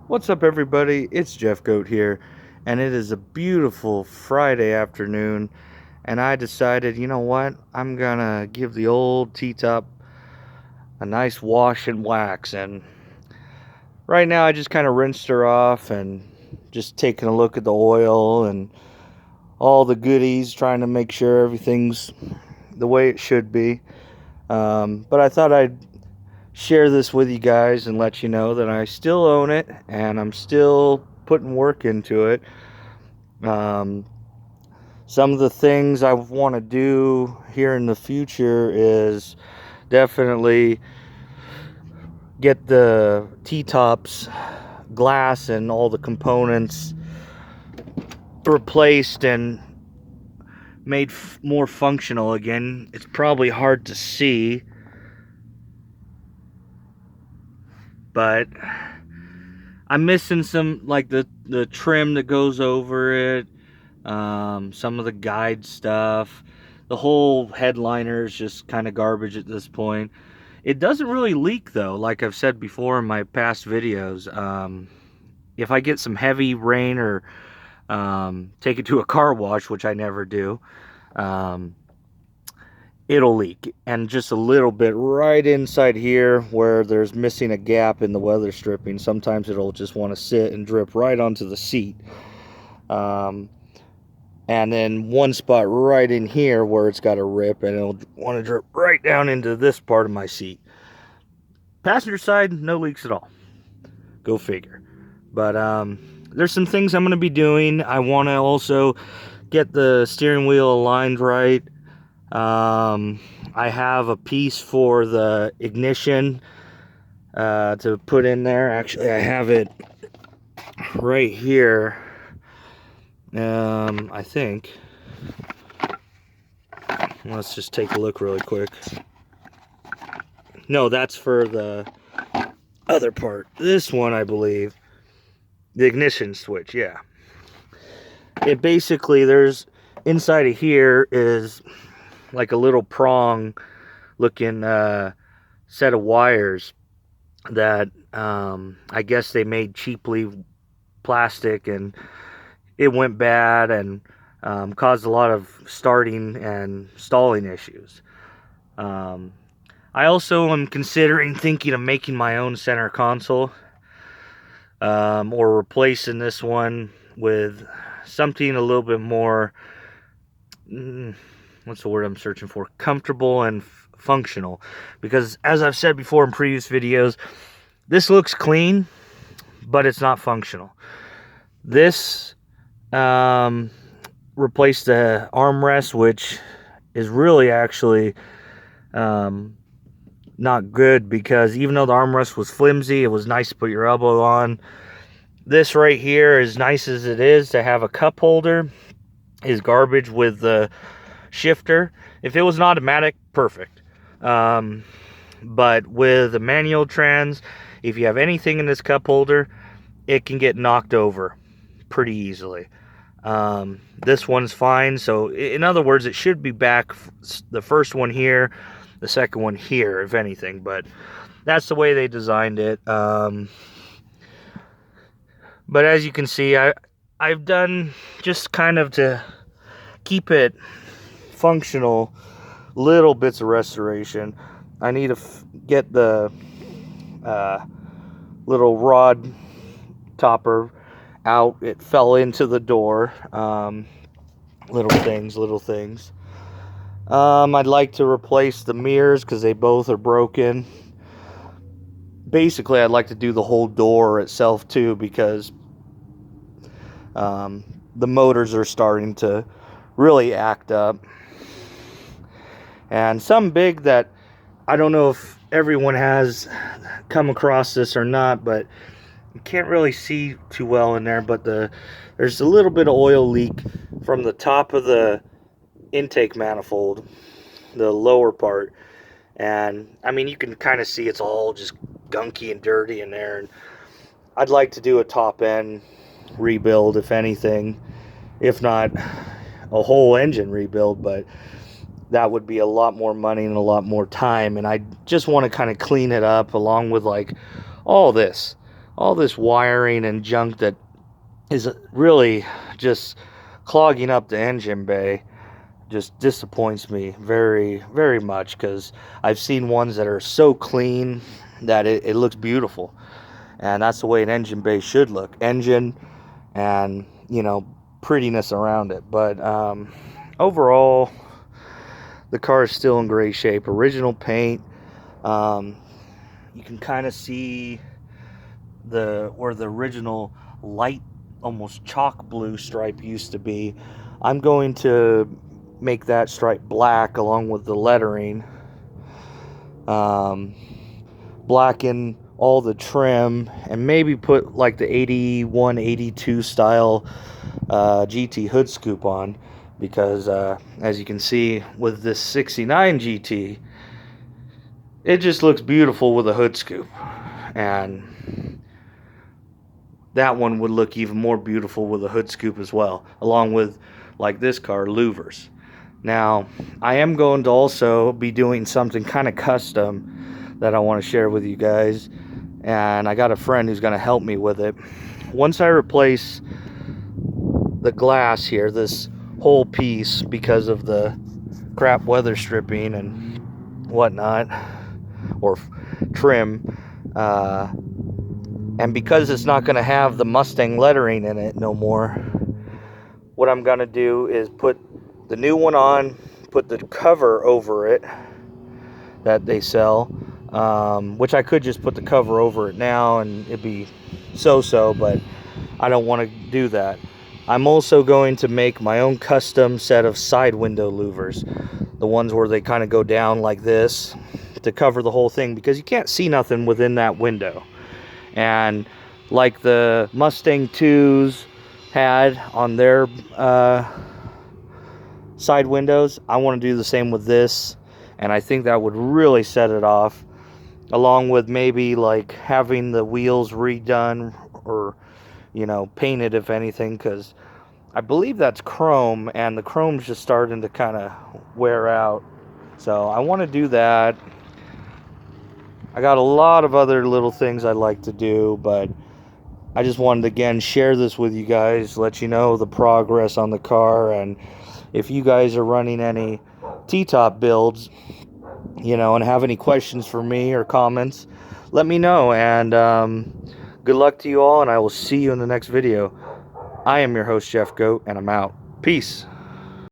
What's up, everybody? It's Jeff Goat here, and it is a beautiful Friday afternoon. And I decided, you know what? I'm gonna give the old T-top a nice wash and wax. And right now, I just kind of rinsed her off and just taking a look at the oil and all the goodies, trying to make sure everything's the way it should be. But I thought I'd share this with you guys and let you know that I still own it and I'm still putting work into it. Um, some of the things I want to do here in the future is definitely get the T-tops glass and all the components replaced and made more functional again. It's probably hard to see, but I'm missing some, like the trim that goes over it, some of the guide stuff. The whole headliner is just kind of garbage at this point. It doesn't really leak though, like I've said before in my past videos. If I get some heavy rain or take it to a car wash, which I never do, um, it'll leak. And just a little bit right inside here where there's missing a gap in the weather stripping, sometimes it'll just want to sit and drip right onto the seat. And then one spot right in here where it's got a rip, and it'll want to drip right down into this part of my seat. Passenger side, no leaks at all. Go figure. But there's some things I'm going to be doing. I want to also get the steering wheel aligned right. I have a piece for the ignition to put in there. Actually, I have it right here. I think. Let's just take a look really quick. No, that's for the other part. This one, I believe. The ignition switch, yeah. It basically, there's inside of here is like a little prong looking set of wires that I guess they made cheaply plastic, and it went bad and caused a lot of starting and stalling issues. I also am thinking of making my own center console, or replacing this one with something a little bit more, what's the word I'm searching for? Comfortable and functional. Because as I've said before in previous videos, this looks clean, but it's not functional. This replaced the armrest, which is really actually not good, because even though the armrest was flimsy, it was nice to put your elbow on. This right here, as nice as it is to have a cup holder, is garbage with the shifter. If it was an automatic, perfect. But with a manual trans, if you have anything in this cup holder, it can get knocked over pretty easily. This one's fine. So in other words, it should be back, the first one here, the second one here, if anything. But that's the way they designed it. But as you can see, I've done just kind of to keep it functional, little bits of restoration. I need to get the little rod topper out. It fell into the door. Little things. I'd like to replace the mirrors because they both are broken. Basically, I'd like to do the whole door itself too, because the motors are starting to really act up. And some big that I don't know if everyone has come across this or not, but you can't really see too well in there, but there's a little bit of oil leak from the top of the intake manifold, the lower part. And I mean, you can kind of see it's all just gunky and dirty in there. And I'd like to do a top end rebuild, if anything, if not a whole engine rebuild. But that would be a lot more money and a lot more time, and I just want to kind of clean it up, along with like all this, all this wiring and junk that is really just clogging up the engine bay just disappoints me very, very much, because I've seen ones that are so clean that it looks beautiful. And that's the way an engine bay should look. Engine and, you know, prettiness around it. But overall, the car is still in great shape. Original paint. You can kind of see where the original light, almost chalk blue stripe used to be. I'm going to make that stripe black along with the lettering. Blacken all the trim and maybe put like the 81, 82 style GT hood scoop on, because as you can see with this 69 GT, it just looks beautiful with a hood scoop, and that one would look even more beautiful with a hood scoop as well, along with, like this car, louvers. Now, I am going to also be doing something kind of custom that I want to share with you guys, and I got a friend who's going to help me with it. Once I replace the glass here, this whole piece, because of the crap weather stripping and whatnot, or trim, and because it's not going to have the Mustang lettering in it no more, what I'm going to do is put the new one on, put the cover over it that they sell, which I could just put the cover over it now and it'd be so-so, but I don't want to do that. I'm also going to make my own custom set of side window louvers, the ones where they kind of go down like this to cover the whole thing, because you can't see nothing within that window. And like the Mustang 2s had on their side windows, I want to do the same with this, and I think that would really set it off, along with maybe like having the wheels redone, or, you know, painted if anything, because I believe that's chrome and the chrome's just starting to kind of wear out. So I want to do that. I got a lot of other little things I like to do, but I just wanted to again share this with you guys, let you know the progress on the car. And if you guys are running any T-top builds, you know, and have any questions for me or comments, let me know. And good luck to you all, and I will see you in the next video. I am your host, Jeff Goat, and I'm out. Peace.